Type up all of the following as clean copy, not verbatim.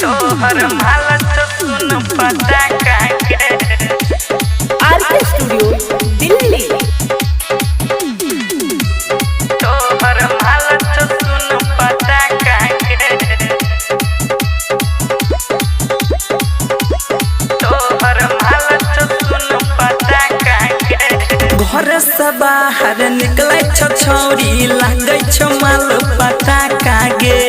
तोहर हालत सुन पता काके आरके स्टूडियो दिल्ली। तोहर हालत सुन पता काके तोहर हालत सुन पता काके घर से बाहर निकले छौरी लागे माल पता कागे।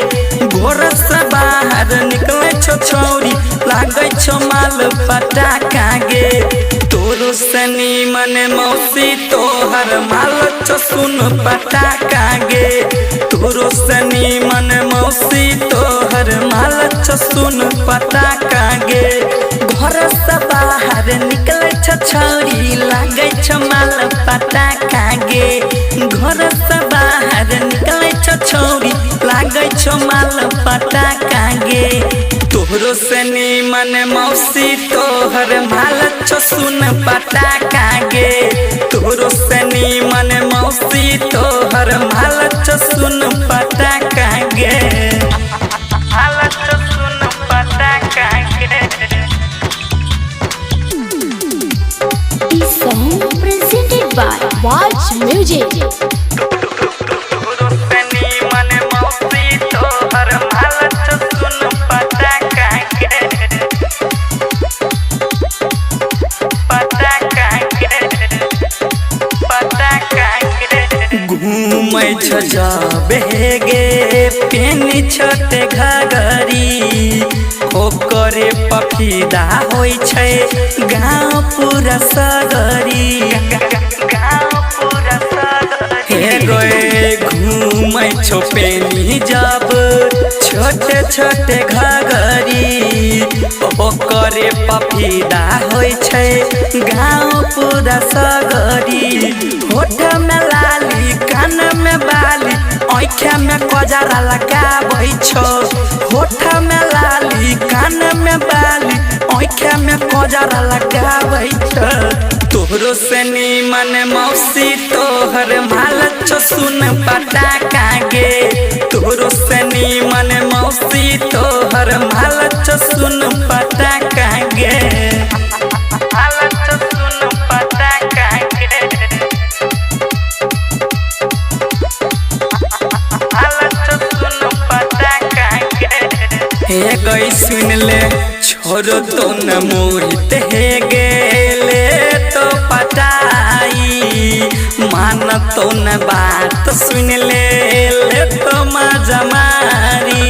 घर से बाहर निकले छौरी लागे माल पता कागे। तोरो सनी मन मौसी तोहर माल सुन पता कागे। तोरो सनी मन मौसी तोहर माल सुन पता कागे। घर से बाहर निकले छौरी लागे माल पता कागे। घर से बाहर निकले छौरी लागे माल पता कागे। तोहरो सनी मन मौसी तोहर माल सुन पता कागे। तोहरो सनी मन मौसी तोहर माल सुन पता कागे। हालत सुन पता काके This song presented by Watch Music. तोहरो सनी मन मौसी तोहर हालत सुन पता काके पता काके पता काके घूमै जाबे गे पेनी छते घगरी ओकरे पफीदा होइ छै गाँव पूरा सगरी। गाँव पूरा सगरी हे गए घूमै छो पेनी जब छोटे छोटे घगरी ओकरे पफीदा होइ छै गाँव पूरा सगरी। होठ में लाली कान में बाली आँखा में कजरा लगाबै छो। होठ में लाली कान में बाली आँखा में कजरा लगाबै छो। तोहरो सनी मन मौसी तोहर माल सुन पता कागे। तोहरो सनी मन मौसी तोहर माल सुन पता कागे। हालत सुन पता काके हालत सुन पता काके हे गई सुन ले छोरो तो न मोहित हे गेले तो पटाई मान तो न बात सुन ले तो मजा मारी।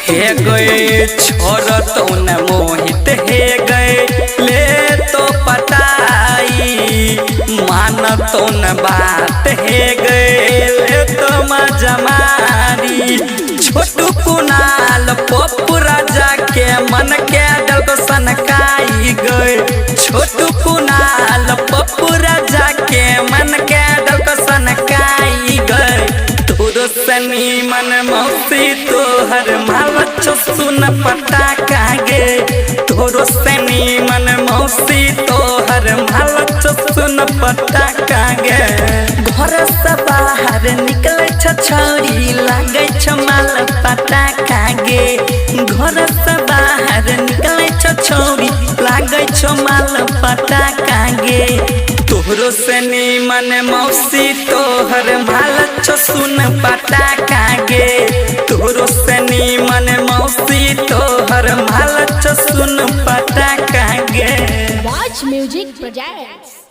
हे गए छोरो तो न मोहित हे गए ले तो पटाई मान तो न बात हे गए ले तो मजा मारी। छोटू कुनाल पप्पू राजा के मन के डल सनकाई गए। छोटू कुनाल पप्पू राजा के मन के डल सनकाई गए। तोरो सनी मन मौसी तोहर माल सुन पता कागे। तोरो सनी मन मौसी तोहर माल सुन पता कागे। घर से बाहर निकले छौरी लागे माल पता कागे। घर से बाहर निकले छौरी लागे माल पता कागे। तोहरो सनी मन मौसी तोहर माल सुन पता कागे। तोहरो सनी मन मौसी तोहर माल सुन पता कागे। Watch Music Projects.